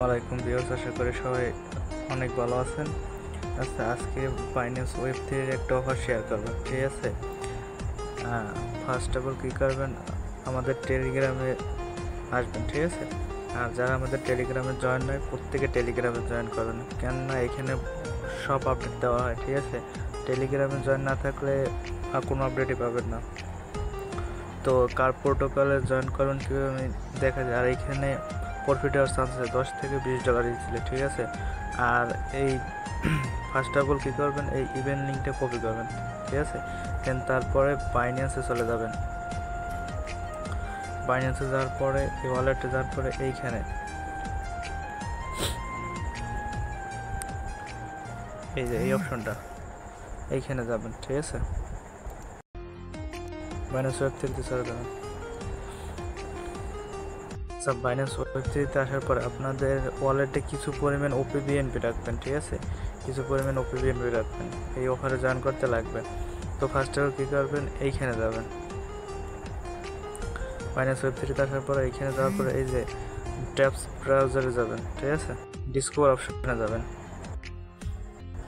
ওয়ালাইকুম ভিউয়ার্স, আশা করি সবাই অনেক ভালো আছেন। আচ্ছা, আজকে বাইন্যান্স ওয়েব3 এর একটা অফার শেয়ার করবেন, ঠিক আছে? ফার্স্ট অফ অল কী করবেন, আমাদের টেলিগ্রামে আসবেন, ঠিক আছে? আর যারা আমাদের টেলিগ্রামে জয়েন নয়, প্রত্যেকে টেলিগ্রামে জয়েন করবেন, কেননা এখানে সব আপডেট দেওয়া হয়, ঠিক আছে? টেলিগ্রামে জয়েন না থাকলে কোনো আপডেটই পাবেন না। তো কার প্রোটোকলে জয়েন করবেন কীভাবে আমি দেখা যায়। আর এইখানে প্রফিট হওয়ার চান্স আছে $10 থেকে $20 ইজিলি, ঠিক আছে? আর এই ফার্স্ট অফ অল কী করবেন, এই ইভেন্ট লিঙ্কটা কপি করবেন, ঠিক আছে? দেন তারপরে বাইন্যান্সে চলে যাবেন। বাইন্যান্সে যাওয়ার পরে এই ওয়ালেটে যাওয়ার পরে এইখানে এই যে এই অপশনটা এইখানে যাবেন, ঠিক আছে? বাইন্যান্স ওয়েব3 চলে যাবেন। বাইন্যান্স ওয়েব3 আসার পর আপনাদের ওয়ালেটে কিছু পরিমাণ ওপিবিএনপি রাখবেন, ঠিক আছে? কিছু পরিমাণ ওপিবিএনপি রাখবেন, এই অফারে জয়েন করতে লাগবে। তো ফার্স্ট অফ অল কী করবেন, এইখানে যাবেন। বাইন্যান্স ওয়েব3 আসার পরে এইখানে যাওয়ার পরে এই যে ট্যাবস ব্রাউজারে যাবেন, ঠিক আছে? ডিসকভার অপশনে যাবেন,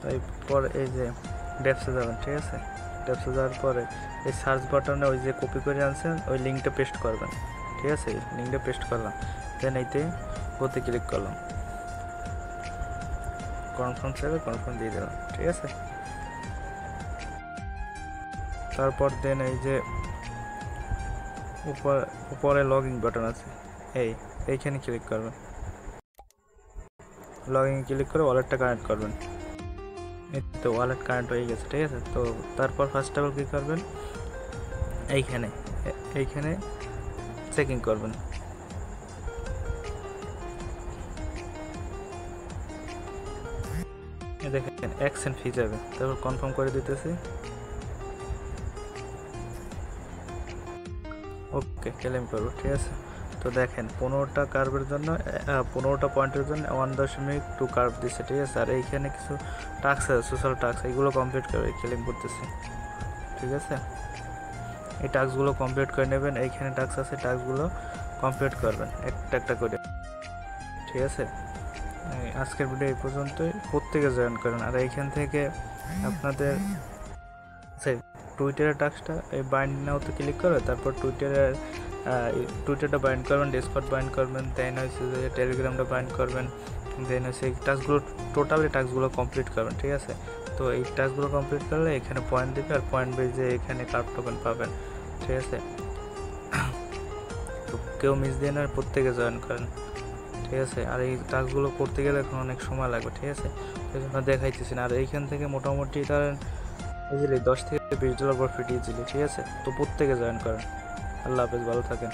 তারপর এই যে ড্যাপসে যাবেন, ঠিক আছে? ড্যাপসে যাওয়ার পরে এই সার্চ বাটনে ওই যে কপি করে আনছেন ওই লিঙ্কটা পেস্ট করবেন, ঠিক আছে? লিঙ্কটা পেস্ট করলাম, দেন এইতে ওতে ক্লিক করলাম, কনফার্ম চাইবে কনফার্ম দিয়ে দিলাম, ঠিক আছে? তারপর দেন এই যে উপরে লগ ইন বাটন আছে, এইখানে ক্লিক করবেন। লগ ইন ক্লিক করে ওয়ালেটটা কানেক্ট করবেন। এই তো ওয়ালেট কানেক্ট হয়ে গেছে, ঠিক আছে? তো তারপর ফার্স্ট অফ অল কী করবেন, এইখানে চেকিং করবেন। দেখেন $1 ফি যাবে, তারপর কনফার্ম করে দিতেছি। ওকে, ক্লেম করবো, ঠিক আছে? তো দেখেন 15টা কার্ভের জন্য 15টা পয়েন্টের জন্য 1.2 কার্ভ দিচ্ছে, ঠিক আছে? আর এইখানে কিছু টাস্ক আছে, সোশ্যাল টাস্ক, এইগুলো কমপ্লিট করে ক্লেম করতেছি, ঠিক আছে? এই টাস্কগুলো কমপ্লিট করে নেবেন। এইখানে টাস্ক আছে, টাস্কগুলো কমপ্লিট করবেন একটা একটা করে, ঠিক আছে? আজকের ভিডিও এই পর্যন্তই। প্রত্যেকে জয়েন করেন। আর এইখান থেকে আপনাদের টুইটারের টাস্কটা এই বাইন্ড নাওতে ক্লিক করে তারপর টুইটারটা বাইন্ড করবেন, ডিসকর্ড বাইন্ড করবেন, দেন হচ্ছে যে টেলিগ্রামটা বাইন্ড করবেন, দেন হচ্ছে এই টাস্কগুলো টাস্কগুলো কমপ্লিট করবেন, ঠিক আছে? তো এই টাস্কগুলো কমপ্লিট করলে এখানে পয়েন্ট দেবে, আর পয়েন্ট বেজে এখানে কার্ড টোকেন পাবেন, ঠিক আছে? তো কেউ মিস দিয়ে না, প্রত্যেকে জয়েন করেন, ঠিক আছে? আর এই টাস্কগুলো করতে গেলে এখন অনেক সময় লাগবে, ঠিক আছে? সেই জন্য দেখাইতেছি না। আর এইখান থেকে মোটামুটি ধরেন ইজিলি $10 থেকে $20 প্রফিট ইজিলি, ঠিক আছে? তো প্রত্যেকে জয়েন করেন। আল্লাহ হাফেজ, ভালো থাকেন।